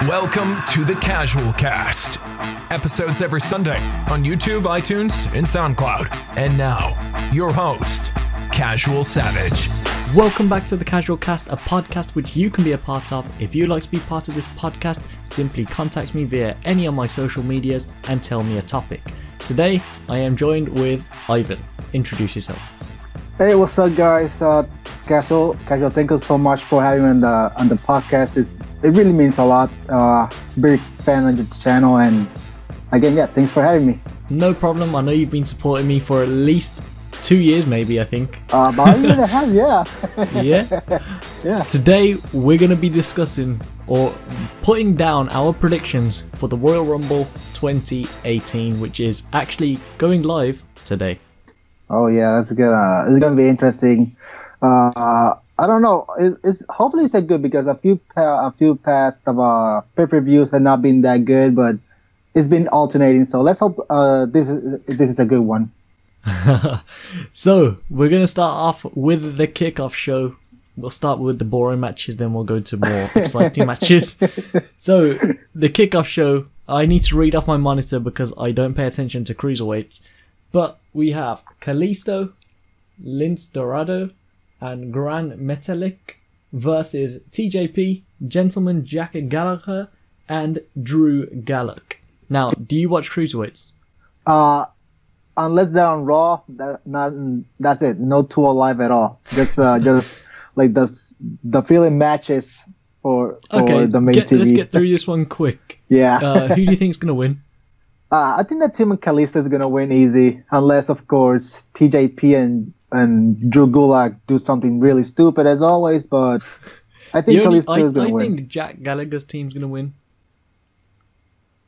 Welcome to the CasualCast. Episodes every Sunday on YouTube, iTunes, and SoundCloud. And now, your host, CasualSavage. Welcome back to the CasualCast, a podcast which you can be a part of. If you'd like to be part of this podcast, simply contact me via any of my social medias and tell me a topic. Today, I am joined with Ivan. Introduce yourself. Hey, what's up, guys? Casual, thank you so much for having me on the podcast. It really means a lot. Big fan of your channel, and again, thanks for having me. No problem. I know you've been supporting me for at least 2 years, maybe, I think. About a year and a half, yeah. Yeah? Today, we're going to be discussing or putting down our predictions for the Royal Rumble 2018, which is actually going live today. Oh yeah, it's gonna be interesting. I don't know. Hopefully it's good because a few past pay-per-views have not been that good, but it's been alternating. So let's hope this is a good one. So we're gonna start off with the kickoff show. We'll start with the boring matches, then we'll go to more exciting matches. So the kickoff show. I need to read off my monitor because I don't pay attention to cruiserweights. But we have Kalisto, Lince Dorado, and Gran Metalik versus TJP, Gentleman Jack Gallagher, and Drew Gulak. Now, do you watch cruiserweights? Unless they're on Raw, that's it. No 2 Live at all. Just like the feeling matches for the main TV. Let's get through this one quick. Yeah. Who do you think is going to win? I think that Tim and Kalisto is gonna win easy, unless of course TJP and Drew Gulak do something really stupid as always. But I think Kalisto is gonna win. I think Jack Gallagher's team's gonna win.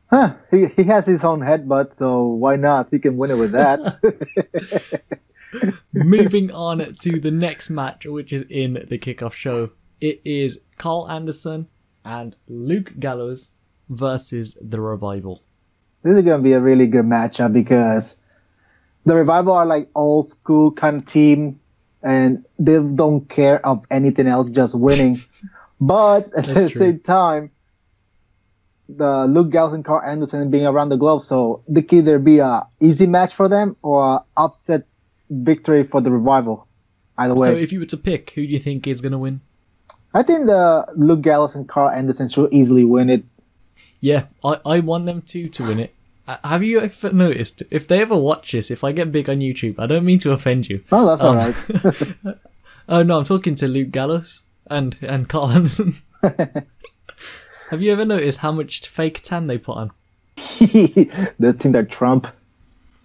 Huh? He has his own headbutt, so why not? He can win it with that. Moving on to the next match, which is in the kickoff show. It is Carl Anderson and Luke Gallows versus the Revival. This is going to be a really good matchup because the Revival are like old school kind of team and they don't care of anything else, just winning. But at the same time, the Luke Gallows and Carl Anderson being around the globe, so they could either be a easy match for them or a upset victory for the Revival. Either way. So if you were to pick, who do you think is going to win? I think the Luke Gallows and Carl Anderson should easily win it. Yeah, I want them to win it. Have you ever noticed, if they ever watch this, if I get big on YouTube, I don't mean to offend you. Oh, that's alright. Oh no, I'm talking to Luke Gallows and Carl Anderson. Have you ever noticed how much fake tan they put on? They think they're Trump.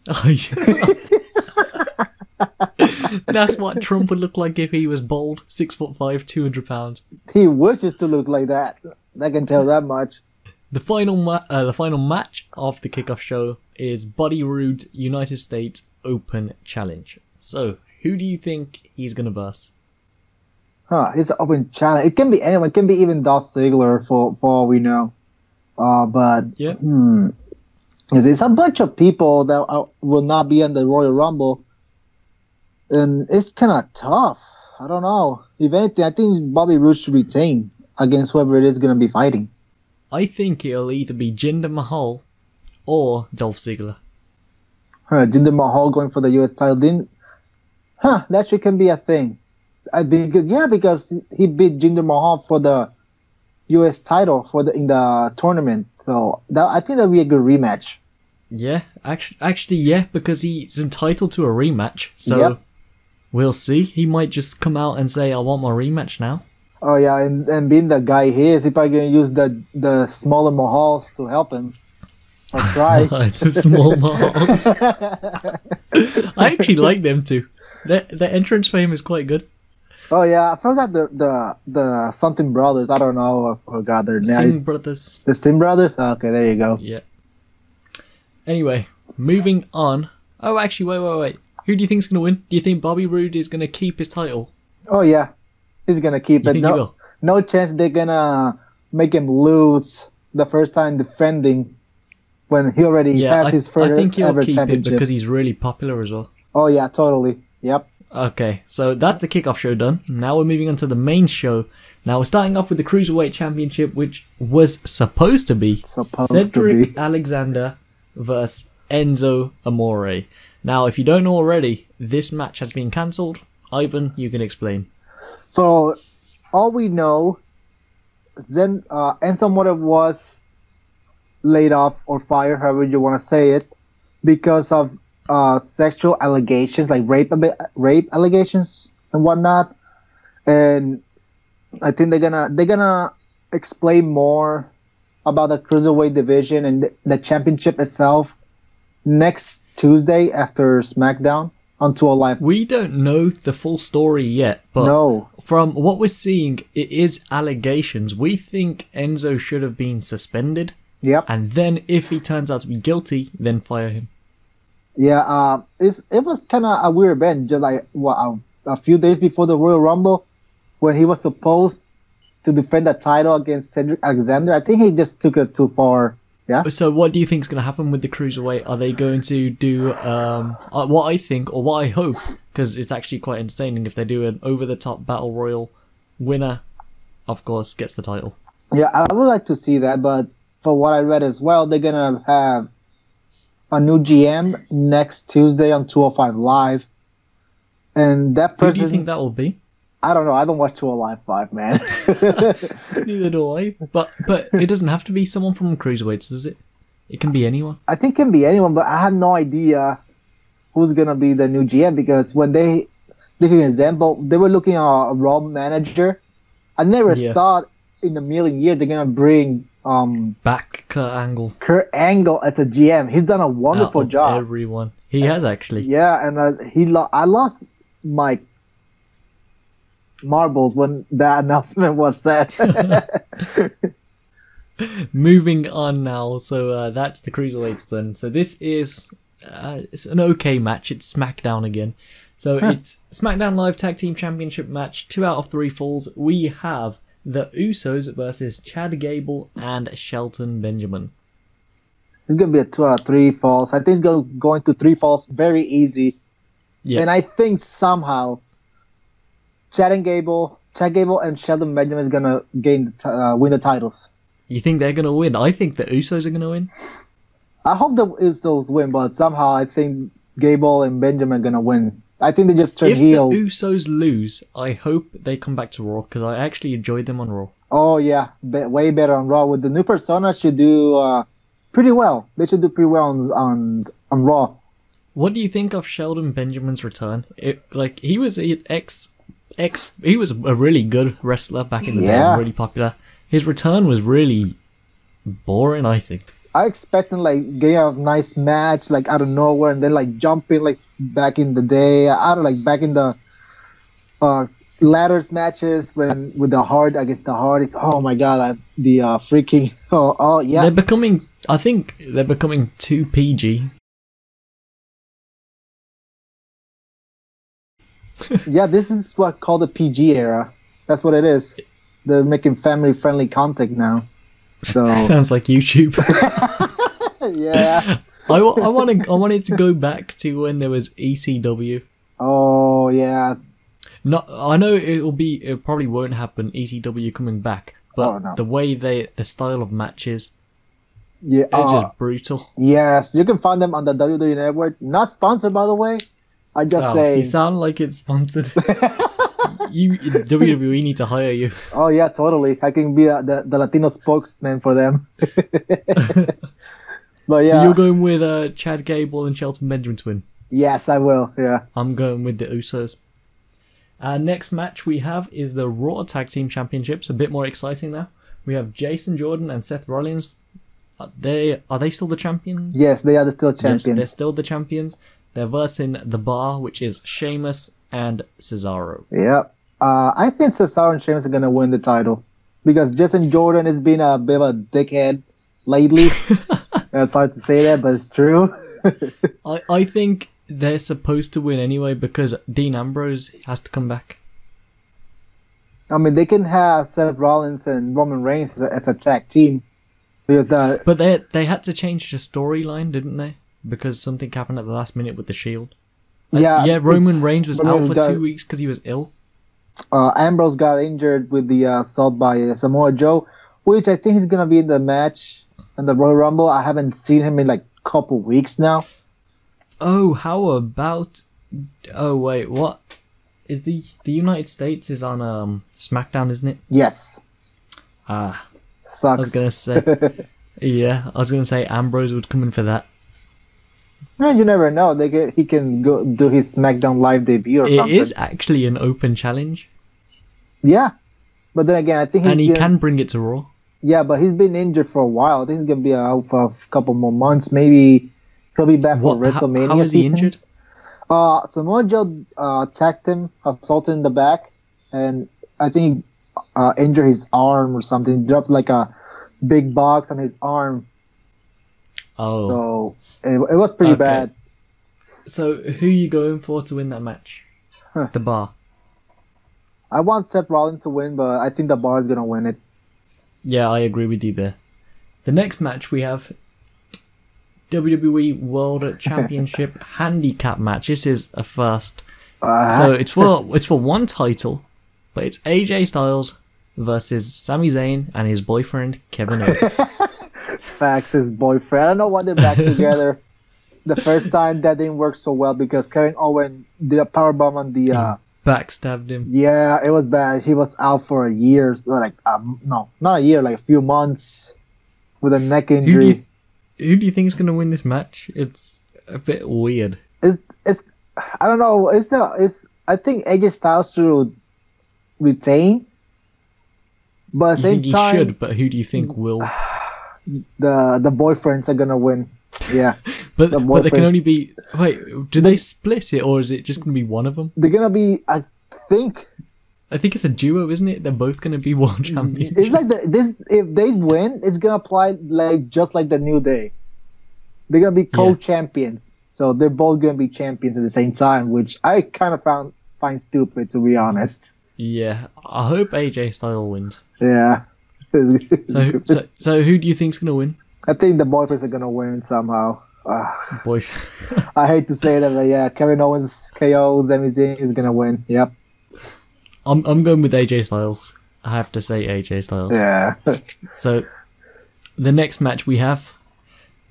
Oh, yeah. That's what Trump would look like if he was bald, 6'5", 200 pounds. He wishes to look like that. I can tell that much. The final match of the kickoff show is Bobby Roode United States Open Challenge. So, who do you think he's gonna verse? It's an open challenge. It can be anyone. It can be even Dolph Ziggler for all we know. But yeah, it's a bunch of people that will not be in the Royal Rumble, and it's kind of tough. I don't know. If anything, I think Bobby Roode should retain against whoever it is gonna be fighting. I think it'll either be Jinder Mahal or Dolph Ziggler. Jinder Mahal going for the U.S. title. That actually can be a thing. I'd be good. Yeah, because he beat Jinder Mahal for the U.S. title in the tournament. So I think that'll be a good rematch. Yeah, actually, yeah, because he's entitled to a rematch. So We'll see. He might just come out and say, "I want my rematch now." Oh yeah, and being the guy he is, he's probably gonna use the smaller Mahals to help him. Or try. The small Mahals. I actually like them too. The entrance for him is quite good. Oh yeah, I forgot the something brothers. I don't know. I forgot their name. Singh brothers. The Singh brothers. Okay, there you go. Yeah. Anyway, moving on. Oh, actually, wait. Who do you think's gonna win? Do you think Bobby Roode is gonna keep his title? Oh yeah. He's gonna keep it. Think he will? No chance they're gonna make him lose the first time defending when he already has his first I think he'll ever keep championship. it because he's really popular as well. Oh yeah, totally. Yep. Okay, so that's the kickoff show done. Now we're moving on to the main show, Now we're starting off with the Cruiserweight Championship, which was supposed to be Cedric Alexander versus Enzo Amore. Now, if you don't know already, this match has been cancelled. Ivan, you can explain. For all we know, then Enzo Amore was laid off or fired, however you want to say it, because of sexual allegations, like rape allegations and whatnot. And I think they're gonna explain more about the Cruiserweight division and the championship itself next Tuesday after SmackDown on 2 Live. We don't know the full story yet, but from what we're seeing, it is allegations. We think Enzo should have been suspended. Yep. And then if he turns out to be guilty, then fire him. Yeah, it was kind of a weird event, just like a few days before the Royal Rumble, when he was supposed to defend the title against Cedric Alexander. I think he just took it too far. Yeah. So what do you think is going to happen with the Cruiserweight? Are they going to do what I think, or what I hope, because it's actually quite entertaining if they do an over-the-top battle royal, winner, of course, gets the title. Yeah, I would like to see that, but for what I read as well, they're going to have a new GM next Tuesday on 205 Live. And that person... Who do you think that will be? I don't know. I don't watch 205 Live, man. Neither do I. But it doesn't have to be someone from Cruiserweights, does it? It can be anyone. I think it can be anyone, but I had no idea who's going to be the new GM, because when they give an example, they were looking at a Raw manager. I never thought in a million years they're going to bring... back Kurt Angle. Kurt Angle as a GM. He's done a wonderful job. Everyone. He has, actually. Yeah, and I lost my marbles when that announcement was said. Moving on now. So that's the Cruiserweights then. So this is it's an okay match. It's SmackDown again. So it's SmackDown Live Tag Team Championship match. 2 out of 3 falls. We have the Usos versus Chad Gable and Shelton Benjamin. It's going to be a 2 out of 3 falls. I think it's going to 3 falls very easy. Yeah. And I think somehow Chad Gable and Shelton Benjamin is going to win the titles. You think they're going to win? I think the Usos are going to win. I hope the Usos win, but somehow I think Gable and Benjamin are going to win. I think they just turn heel. If the Usos lose, I hope they come back to Raw, because I actually enjoyed them on Raw. Oh, yeah. Way better on Raw. With the new persona, should do pretty well. They should do pretty well on Raw. What do you think of Shelton Benjamin's return? He was he was a really good wrestler back in the day, and really popular. His return was really boring, I think. I expected getting a nice match out of nowhere, and then jumping back in the day. I don't back in the ladders matches with the Hard against the Hard. It's oh my god, the freaking yeah. I think they're becoming too PG. Yeah, this is what called the PG era. That's what it is. They're making family-friendly content now. So sounds like YouTube. Yeah. I wanted to go back to when there was ECW. Oh yeah. No, I know it probably won't happen. ECW coming back, but the way the style of matches, it's just brutal. Yes, you can find them on the WWE Network. Not sponsored, by the way. I just say. You sound like it's sponsored. WWE need to hire you. Oh yeah, totally. I can be the Latino spokesman for them. But yeah. So you're going with Chad Gable and Shelton Benjamin to win? Yes, I will. Yeah. I'm going with the Usos. Next match we have is the Raw Tag Team Championships. A bit more exciting now. We have Jason Jordan and Seth Rollins. Are they still the champions? Yes, they are still champions. Yes, they're still the champions. They're versing The Bar, which is Sheamus and Cesaro. Yep. I think Cesaro and Sheamus are going to win the title, because Jason Jordan has been a bit of a dickhead lately. It's hard to say that, but it's true. I think they're supposed to win anyway, because Dean Ambrose has to come back. I mean, they can have Seth Rollins and Roman Reigns as a tag team. But they had to change the storyline, didn't they? Because something happened at the last minute with the Shield. Yeah, Roman Reigns was out for 2 weeks because he was ill. Ambrose got injured with the assault by Samoa Joe, which I think he's gonna be in the match in the Royal Rumble. I haven't seen him in like a couple weeks now. Oh, how about? Oh wait, what? Is the United States is on SmackDown, isn't it? Yes. Sucks. I was gonna say, yeah, I was gonna say Ambrose would come in for that. You never know. He can go do his SmackDown Live debut or something. It is actually an open challenge. Yeah, but then again, I think he can bring it to Raw. Yeah, but he's been injured for a while. I think he's gonna be out for a couple more months. Maybe he'll be back for WrestleMania. How is he injured? Samoa Joe attacked him, assaulted in the back, and I think he injured his arm or something. He dropped like a big box on his arm. Oh. So it was pretty bad. So who are you going for to win that match? The Bar. I want Seth Rollins to win, but I think the Bar is gonna win it. Yeah, I agree with you there. The next match we have WWE World Championship Handicap match. This is a first. So it's for one title, but it's AJ Styles versus Sami Zayn and his boyfriend Kevin Owens. Facts, his boyfriend. I don't know why they're back together. The first time that didn't work so well because Kevin Owens did a powerbomb on the backstabbed him. Yeah, it was bad. He was out for a year, like no, not a year, like a few months with a neck injury. Who do you think is going to win this match? It's a bit weird. It's I don't know. I think AJ Styles should retain, but at the same time, he should. But who do you think will? The boyfriends are gonna win. Yeah, but they can only be. Wait, do they split it, or is it just gonna be one of them? They're gonna be. I think it's a duo, isn't it? They're both gonna be world champions. It's like this. If they win, it's gonna apply like just like the New Day. They're gonna be co-champions, so they're both gonna be champions at the same time, which I kind of find stupid, to be honest. Yeah, I hope AJ Styles wins. Yeah. So who do you think's gonna win? I think the boyfriends are gonna win somehow. Boy, I hate to say that, but yeah, Kevin Owens KO, Sami Zayn is gonna win. Yep. I'm going with AJ Styles. I have to say AJ Styles. Yeah. So the next match we have,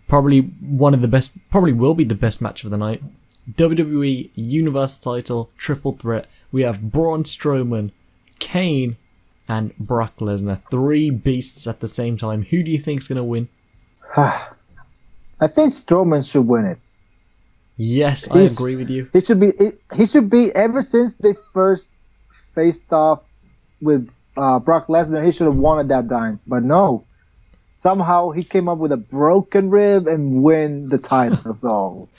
probably one of the best, probably will be the best match of the night. WWE Universal Title Triple Threat. We have Braun Strowman, Kane, and Brock Lesnar. 3 beasts at the same time. Who do you think's gonna win? I think Strowman should win it. Yes, I agree with you. He should be ever since they first faced off with Brock Lesnar. He should have won at that time, but no. Somehow he came up with a broken rib and win the title. So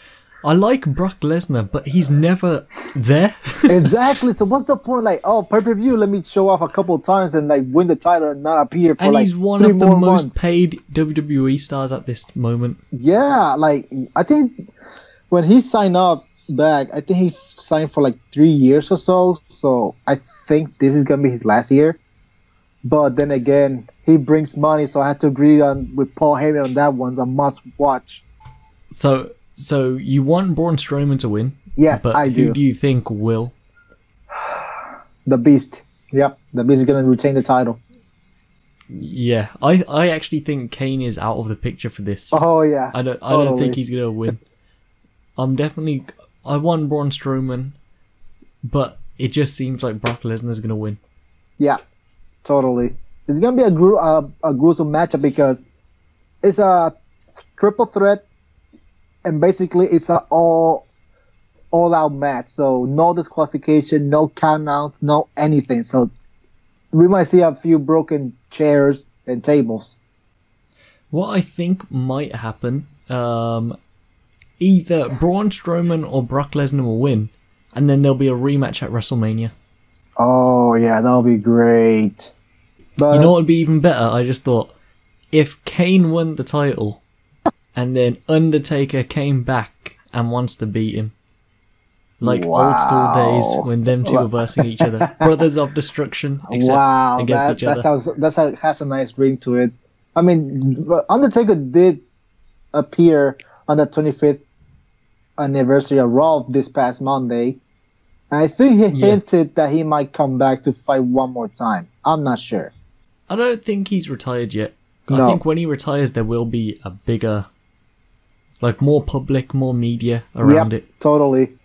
I like Brock Lesnar, but he's never there. Exactly. So what's the point? Like, pay-per-view, let me show off a couple of times and like win the title and not appear for he's one of the most paid WWE stars at this moment. Yeah, like I think when he signed up back, I think he signed for like 3 years or so. So I think this is gonna be his last year. But then again, he brings money, so I had to agree with Paul Heyman on that one. So a must watch. So you want Braun Strowman to win? Yes, but I do. Who do you think will? The Beast. Yep, the Beast is going to retain the title. Yeah, I actually think Kane is out of the picture for this. Oh yeah, I don't think he's going to win. I want Braun Strowman, but it just seems like Brock Lesnar is going to win. Yeah, totally. It's going to be a gruesome matchup because it's a triple threat. And basically, it's an all-out match. So no disqualification, no countouts, no anything. So we might see a few broken chairs and tables. What I think might happen, either Braun Strowman or Brock Lesnar will win, and then there'll be a rematch at WrestleMania. Oh yeah, that'll be great. But you know what would be even better? I just thought if Kane won the title. And then Undertaker came back and wants to beat him. Like old school days when them two were versing each other. Brothers of Destruction, except against each other. That has a nice ring to it. I mean, Undertaker did appear on the 25th anniversary of Raw this past Monday. And I think he hinted that he might come back to fight one more time. I'm not sure. I don't think he's retired yet. No. I think when he retires, there will be a bigger, like more public, more media around it. Totally.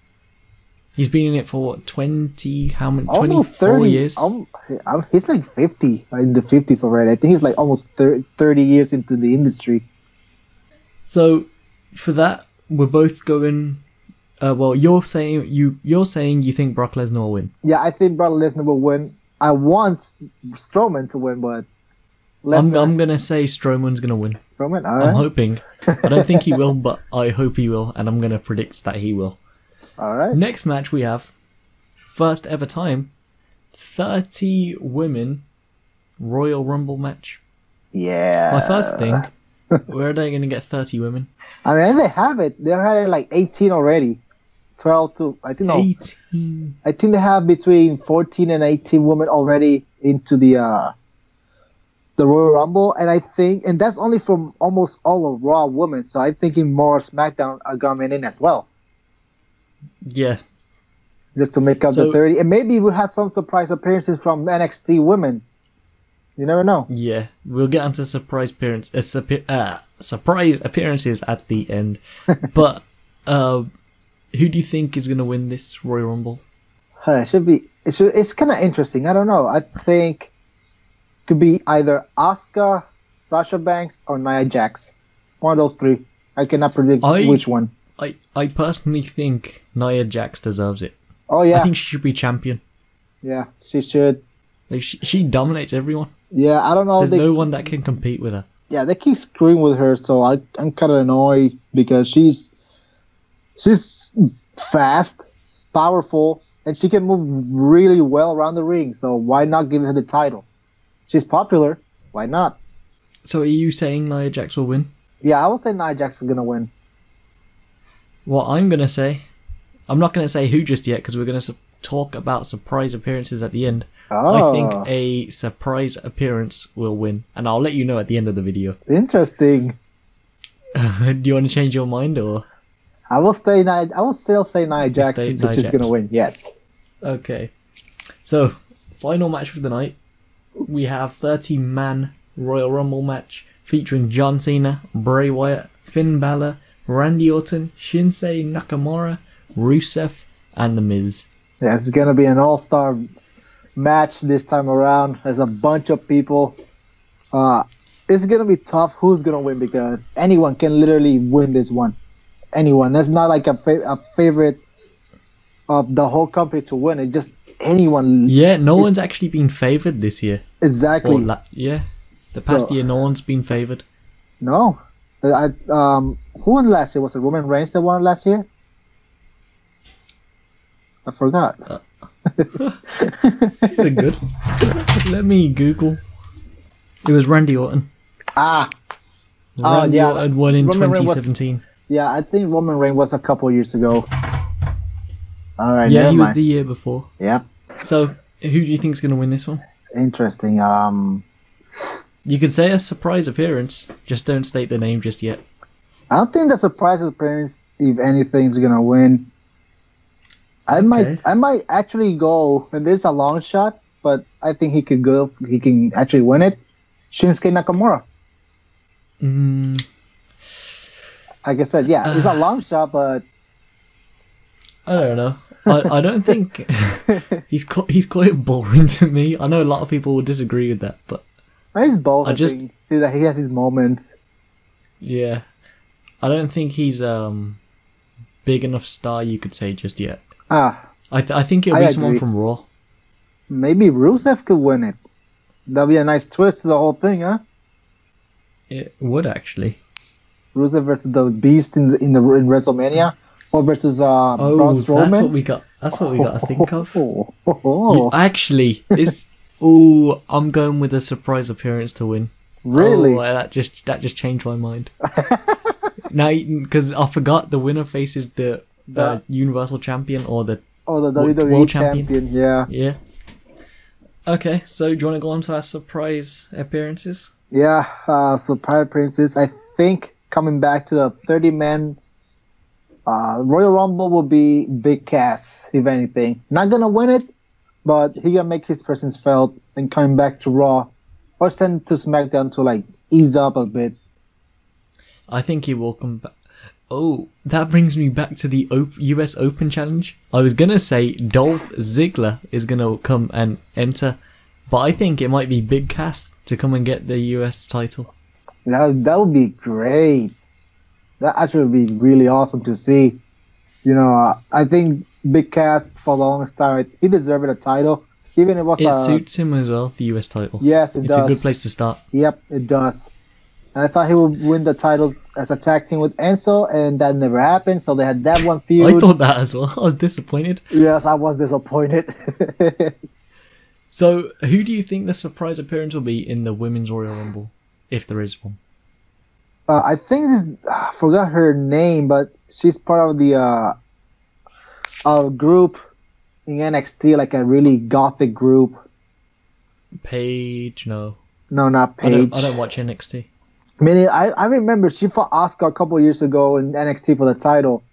He's been in it for what, 20, how many, Almost 24 30 years? He's like 50, in the 50s already. I think he's like almost 30 years into the industry. So, for that, we're both going. Well, you're saying you think Brock Lesnar will win. Yeah, I think Brock Lesnar will win. I want Strowman to win, but Lesnar... I'm gonna say Strowman's gonna win. Strowman, all right. I'm hoping. I don't think he will, but I hope he will, and I'm gonna predict that he will. All right. Next match we have, first ever time, 30 women Royal Rumble match. Yeah. My first thing, where are they gonna get 30 women? I mean, they have it. They had like 18 already. 12 to, I think, no. 18. I think they have between 14 and 18 women already into the Royal Rumble, and that's only from almost all of Raw women. So I'm thinking more SmackDown are coming in as well, Yeah. just to make up the 30. And maybe we'll have some surprise appearances from NXT women. You never know. Yeah, we'll get onto surprise appearances at the end. But who do you think is going to win this Royal Rumble? It's kind of interesting. I don't know. I think it could be either Asuka, Sasha Banks, or Nia Jax. One of those three. I cannot predict which one. I personally think Nia Jax deserves it. Oh yeah. I think she should be champion. Yeah, she should. Like she dominates everyone. Yeah, I don't know. There's no one that can compete with her. Yeah, they keep screwing with her, so I'm kind of annoyed because she's fast, powerful, and she can move really well around the ring. So why not give her the title? She's popular. Why not? So are you saying Nia Jax will win? Yeah, I will say Nia Jax is gonna win. What I'm gonna say, I'm not gonna say who just yet because we're gonna talk about surprise appearances at the end. Oh. I think a surprise appearance will win, and I'll let you know at the end of the video. Interesting. Do you want to change your mind or? I will still say Nia Jax since she's gonna win. Yes. Okay. So, final match for the night. We have 30-man Royal Rumble match featuring John Cena, Bray Wyatt, Finn Balor, Randy Orton, Shinsuke Nakamura, Rusev, and The Miz. Yeah, it's gonna be an all-star match this time around. There's a bunch of people. It's gonna be tough. Who's gonna win? Because anyone can literally win this one. Anyone. That's not like a favorite of the whole company to win. It's just anyone. Yeah, no one's actually been favored this year. Exactly. The past year, no one's been favored. No. Who won last year? Was it Roman Reigns that won last year? I forgot. These are good. Let me Google. It was Randy Orton. Randy Orton won in Roman 2017. Yeah, I think Roman Reigns was a couple years ago. All right. Yeah, he was the year before. Yeah. So, who do you think is going to win this one? Interesting. You can say a surprise appearance, just don't state the name just yet. I don't think the surprise appearance, if anything, is gonna win. I might actually go, and this is a long shot, but I think he can actually win it. Shinsuke Nakamura. Like I said, yeah, it's a long shot, but I don't know. I don't think he's quite boring to me. I know a lot of people will disagree with that, but he's both. I think he has his moments. Yeah, I don't think he's big enough star, you could say, just yet. I think it'll be someone from Raw. Maybe Rusev could win it. That'd be a nice twist to the whole thing, huh? It would actually. Rusev versus the Beast in WrestleMania, or versus Braun Strowman. That's what we got to think of. Actually, I'm going with a surprise appearance to win. Really? That just changed my mind. Now, because I forgot the winner faces the Universal Champion or the WWE World Champion. Yeah. Okay, so do you want to go on to our surprise appearances? Yeah, surprise appearances. I think coming back to the 30-man Royal Rumble will be Big Cass, if anything. Not gonna win it, but he gonna make his presence felt and coming back to Raw or send to SmackDown to like ease up a bit. I think he will come back. Oh, that brings me back to the US Open Challenge. I was gonna say Dolph Ziggler is gonna come and enter, but I think it might be Big Cass to come and get the US title. That would be great. That actually would be really awesome to see. You know, I think Big Cass for the longest time, he deserved a title. Even if it was suits him as well, the US title. Yes, it does. It's a good place to start. Yep, it does. And I thought he would win the title as a tag team with Enzo, and that never happened. So they had that one feud. I thought that as well. I was disappointed. Yes, I was disappointed. So, who do you think the surprise appearance will be in the Women's Royal Rumble, if there is one? I think I forgot her name, but she's part of the group in NXT, like a really gothic group. Paige? No, not Paige. I don't watch NXT. I mean, I remember she fought Asuka a couple of years ago in NXT for the title,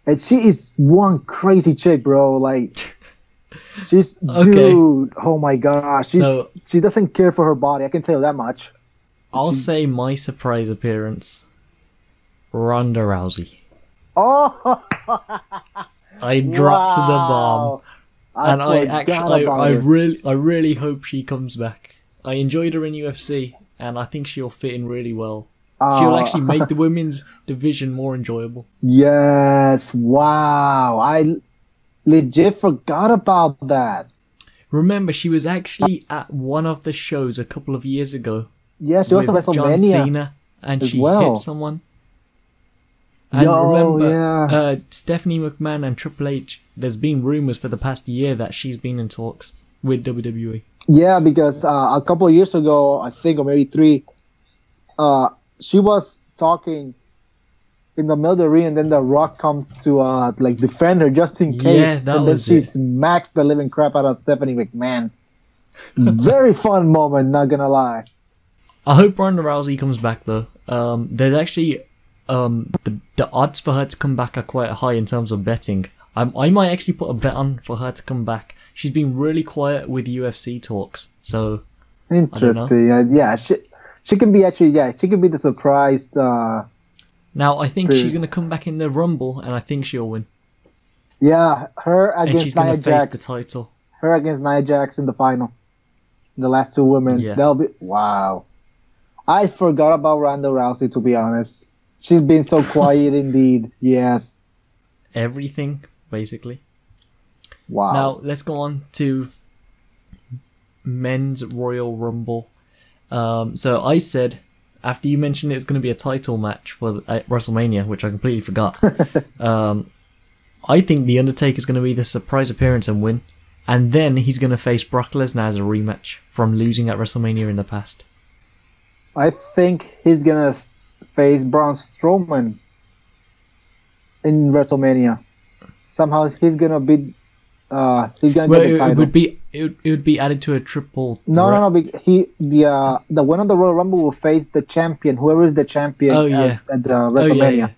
and she is one crazy chick, bro. Like, she's dude. Oh my gosh, she doesn't care for her body. I can tell you that much. I'll say my surprise appearance, Ronda Rousey. Oh, I dropped the bomb, and I really hope she comes back. I enjoyed her in UFC, and I think she'll fit in really well. She'll actually make the women's division more enjoyable. Yes, wow! I legit forgot about that. Remember, she was actually at one of the shows a couple of years ago. Yeah, she was at WrestleMania. John Cena, and she hit someone. And remember, Stephanie McMahon and Triple H, there's been rumours for the past year that she's been in talks with WWE. Yeah, because a couple of years ago, I think, or maybe 3, she was talking in the middle of the ring, and then The Rock comes to like defend her just in case, and then she smacks the living crap out of Stephanie McMahon. Very fun moment, not gonna lie. I hope Ronda Rousey comes back though. There's actually the odds for her to come back are quite high in terms of betting. I might actually put a bet on for her to come back. She's been really quiet with UFC talks, so interesting. Yeah, she can be actually. Yeah, she can be the surprise. Now I think she's gonna come back in the Rumble, and I think she'll win. Yeah, her against and she's gonna Nia face Jax. the title. Her against Nia Jax in the final. The last 2 women. Yeah. That'll be wow. I forgot about Ronda Rousey, to be honest. She's been so quiet indeed. Yes. Everything, basically. Wow. Now, let's go on to Men's Royal Rumble. So I said, after you mentioned it was going to be a title match for WrestleMania, which I completely forgot, I think The Undertaker's going to be the surprise appearance and win. And then he's going to face Brock Lesnar as a rematch from losing at WrestleMania in the past. I think he's going to face Braun Strowman in WrestleMania. Somehow he's going to be... he's going to get the title. It would be added to a triple threat. No. The winner of the Royal Rumble will face the champion, whoever is the champion at the WrestleMania. Yeah.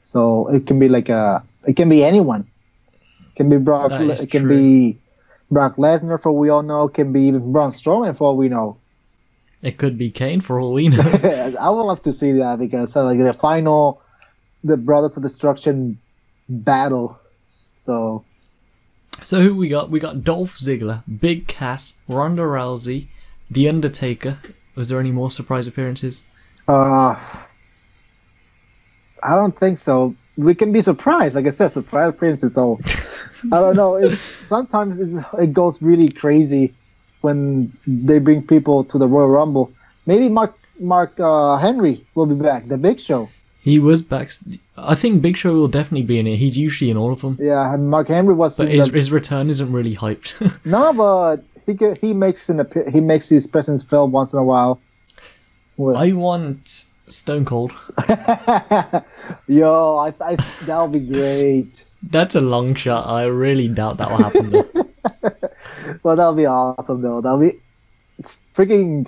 So it can be it can be anyone. It can be Brock. It can be Brock Lesnar, for we all know. It can be even Braun Strowman, for all we know. It could be Kane, for all we know. I would love to see that, because the final, the Brothers of Destruction battle. So who we got? We got Dolph Ziggler, Big Cass, Ronda Rousey, The Undertaker. Was there any more surprise appearances? I don't think so. We can be surprised, like I said, surprise appearances. So I don't know. Sometimes it goes really crazy when they bring people to the Royal Rumble. Maybe Mark Henry will be back. The Big Show. He was back. I think Big Show will definitely be in it. He's usually in all of them. Yeah, and Mark Henry was. But his return isn't really hyped. No, but he makes his presence felt once in a while. I want Stone Cold. Yo, that'll be great. That's a long shot. I really doubt that will happen though. Well, that'll be awesome though. That'll be freaking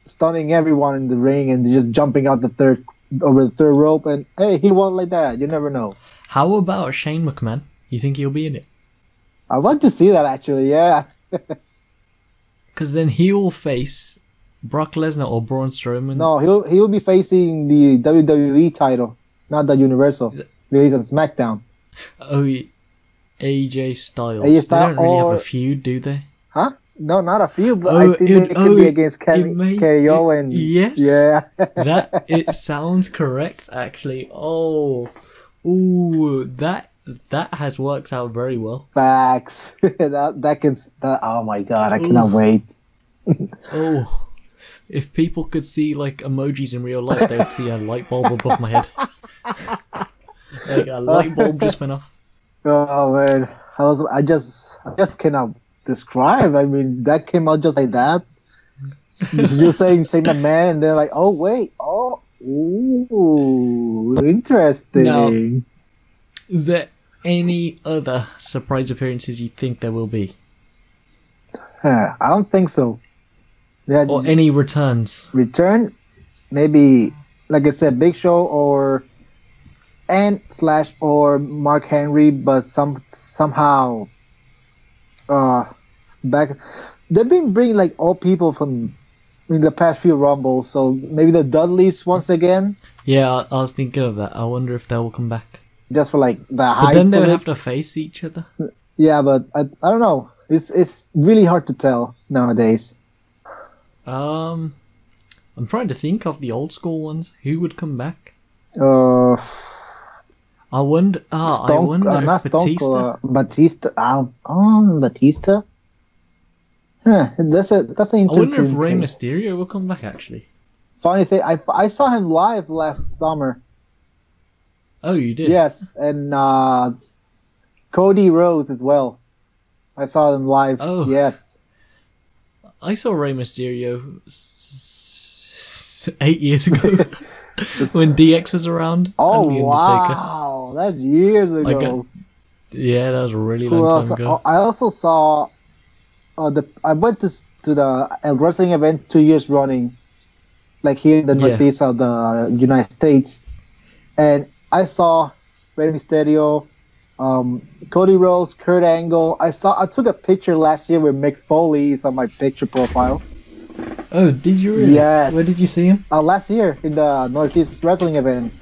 stunning everyone in the ring and just jumping out the third over the third rope, and hey, he won like that. You never know. How about Shane McMahon? You think he'll be in it? I want to see that actually. Yeah. Because then he will face Brock Lesnar or Braun Strowman. No, he'll be facing the WWE title, not the Universal. He's on SmackDown. Oh, AJ Styles. AJ Styles they don't really or- have a feud, do they? Huh? No, not a few, but Oh, I think it could be against KO and yes. yeah. That it sounds correct, actually. Oh, ooh, that has worked out very well. Facts. Oh my god, I cannot wait. Oh, if people could see like emojis in real life, they'd see a light bulb above my head. Like a light bulb just went off. Oh man, I just cannot describe. I mean, that came out just like that. You're saying Shane McMahon, and they're like, oh wait, ooh, interesting. Now, is there any other surprise appearances you think there will be? I don't think so. Yeah, Or any returns? return, maybe like I said, Big Show or Mark Henry, but somehow back they've been bringing like old people from in the past few Rumbles, so maybe the Dudleys once again, Yeah, I was thinking of that. I wonder if they will come back. just for like the But hype. then they of would it. have to face each other. Yeah, but I don't know. It's really hard to tell nowadays. I'm trying to think of the old school ones. Who would come back? I wonder. I wonder Not if Stone Batista. Cold, Batista. Batista. Huh, that's an I wonder if interesting. Rey case. Mysterio will come back. Actually. Funny thing, I saw him live last summer. Oh, you did. Yes, and Cody Rhodes as well. I saw him live. Oh. Yes. I saw Rey Mysterio 8 years ago when DX was around. Oh and The Undertaker. wow, that's years ago. Yeah, that was a really Who long else? time ago. I also saw I went to the wrestling event 2 years running, like here in the northeast of the United States, and I saw Rey Mysterio, Cody Rhodes, Kurt Angle. I took a picture last year with Mick Foley. It's on my picture profile. Oh, did you really? Yes. Where did you see him? Last year in the Northeast Wrestling event.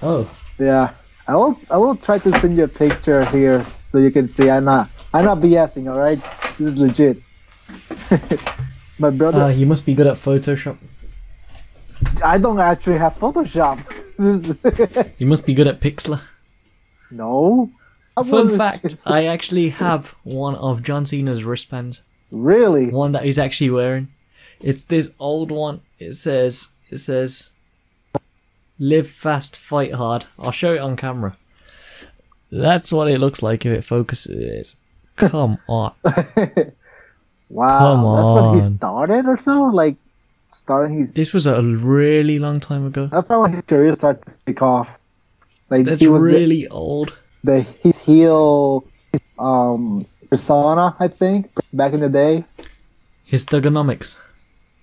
Oh. Yeah, I will try to send you a picture here so you can see. I'm not BSing. All right, this is legit. My brother. You must be good at Photoshop. I don't actually have Photoshop. You must be good at Pixlr. No. Fun fact, I actually have one of John Cena's wristbands. Really? One that he's actually wearing. It's this old one. It says, live fast, fight hard. I'll show it on camera. That's what it looks like if it focuses. Come on. Wow, Come that's when he on. started or so? Like, starting his... This was a really long time ago. That's when his career started to take off. Like, That's he was really old. his heel persona, I think, back in the day. His thugonomics.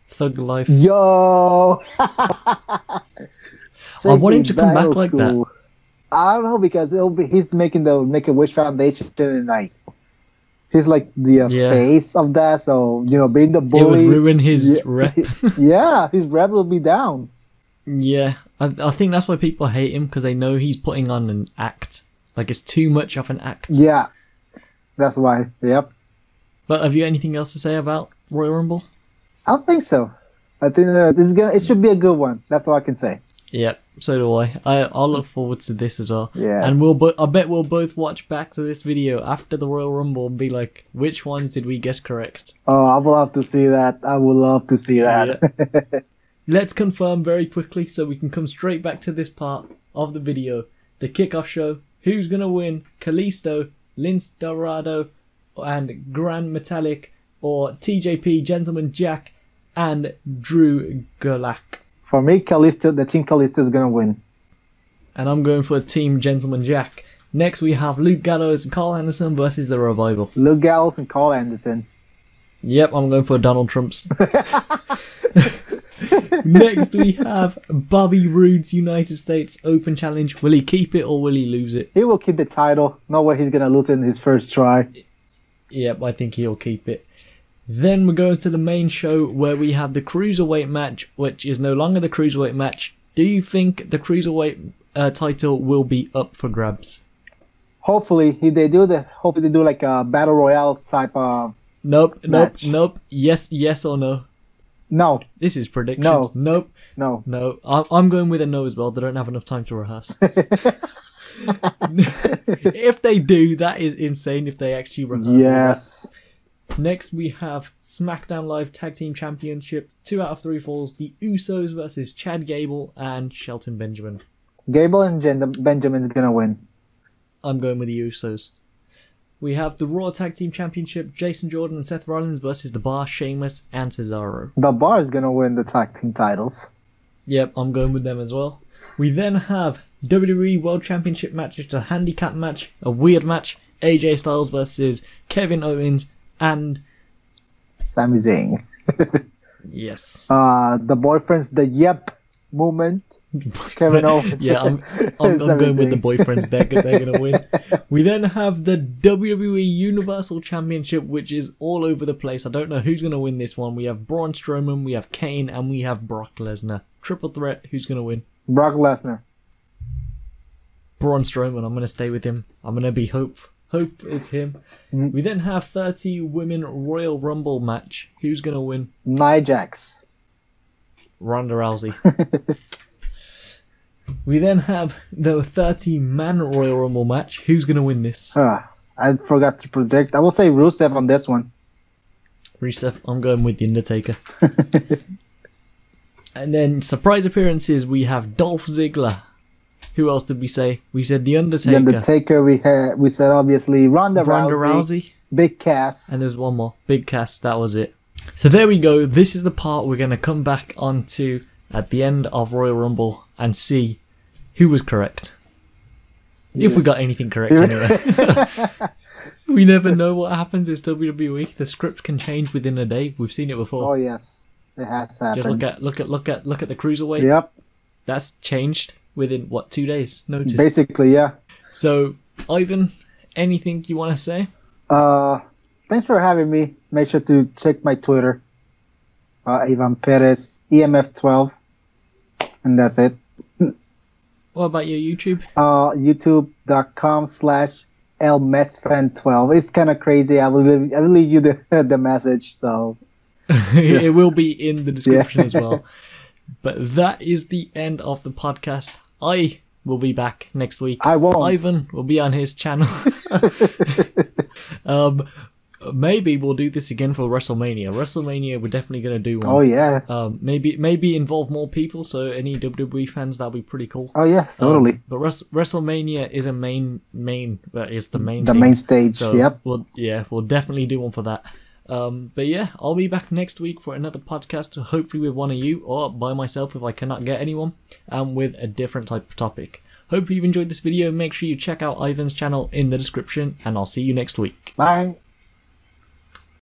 Thug life. Yo! I want him to come back like that. I don't know, because he's making the Make-A-Wish Foundation, and like he's like the face of that. So being the It bully, would ruin his rep. Yeah, his rep will be down. Yeah, I think that's why people hate him, because they know he's putting on an act. Like, it's too much of an act. Yeah, that's why. Yep. But have you anything else to say about Royal Rumble? I don't think so. I think that it should be a good one. That's all I can say. Yep, so do I. I'll look forward to this as well. Yes. And I bet we'll both watch back to this video after the Royal Rumble and be like, which ones did we guess correct? Oh, I would love to see that. I would love to see that. Yeah. Let's confirm very quickly so we can come straight back to this part of the video. The kickoff show. Who's going to win? Kalisto, Lince Dorado, and Grand Metallic, or TJP, Gentleman Jack, and Drew Gulak. For me, the Team Kalisto is gonna win. And I'm going for Team Gentleman Jack. Next we have Luke Gallows and Carl Anderson versus The Revival. Luke Gallows and Carl Anderson. Yep, I'm going for Donald Trump's. Next we have Bobby Roode's United States Open Challenge. Will he keep it or will he lose it? He will keep the title. No way he's going to lose it in his first try. Yep, I think he'll keep it. Then we go to the main show where we have the Cruiserweight match, which is no longer the Cruiserweight match. Do you think the Cruiserweight title will be up for grabs? Hopefully, if they do hopefully they do like a battle royale type of match. Nope. Yes or no? No. This is predictions. No. Nope. No. I'm going with a no as well. They don't have enough time to rehearse. If they do, that is insane if they actually rehearse. Yes. Next, we have SmackDown Live Tag Team Championship. 2 out of 3 falls. The Usos versus Chad Gable and Shelton Benjamin. Gable and Benjamin's going to win. I'm going with the Usos. We have the Raw Tag Team Championship. Jason Jordan and Seth Rollins versus The Bar, Sheamus and Cesaro. The Bar is going to win the tag team titles. Yep, I'm going with them as well. We then have WWE World Championship match. It's a handicap match, a weird match. AJ Styles versus Kevin Owens and Sami Zayn. Yes. The boyfriends, the yep movement. Kevin Owens. Yeah, I'm going with the boyfriends. They're going to win. We then have the WWE Universal Championship, which is all over the place. I don't know who's going to win this one. We have Braun Strowman, we have Kane, and we have Brock Lesnar. Triple threat. Who's going to win? Brock Lesnar. Braun Strowman. I'm going to stay with him. I'm going to be hope it's him. We then have 30 women Royal Rumble match. Who's going to win? Nia Jax. Ronda Rousey. We then have the 30-man Royal Rumble match. Who's going to win this? I forgot to predict. I will say Rusev on this one. Rusev. I'm going with The Undertaker. And then surprise appearances. We have Dolph Ziggler. Who else did we say? We said The Undertaker. The Undertaker. We said obviously Ronda Rousey. Big Cass. And there's one more. Big Cass. That was it. So there we go. This is the part we're going to come back onto at the end of Royal Rumble and see who was correct. Yeah. If we got anything correct anyway. We never know what happens. It's WWE. The script can change within a day. We've seen it before. Oh yes. It has happened. Just look at the Cruiserweight. Yep. That's changed within what, 2 days notice. Basically, yeah. So, Ivan, anything you want to say? Thanks for having me. Make sure to check my Twitter. Ivan Perez, EMF12. And that's it. What about your YouTube? YouTube.com/LMetsFan12. It's kind of crazy. I will leave you the message. So it will be in the description as well. But that is the end of the podcast. I will be back next week. I won't. Ivan will be on his channel. Maybe we'll do this again for WrestleMania. WrestleMania, we're definitely going to do one. Oh, yeah. Maybe involve more people, so any WWE fans, that'll be pretty cool. Oh, yeah, totally. But WrestleMania is a main is the main The thing. main stage, So yep. We'll definitely do one for that. But yeah, I'll be back next week for another podcast, hopefully with one of you, or by myself if I cannot get anyone, and with a different type of topic. Hope you've enjoyed this video. Make sure you check out Ivan's channel in the description, and I'll see you next week. Bye.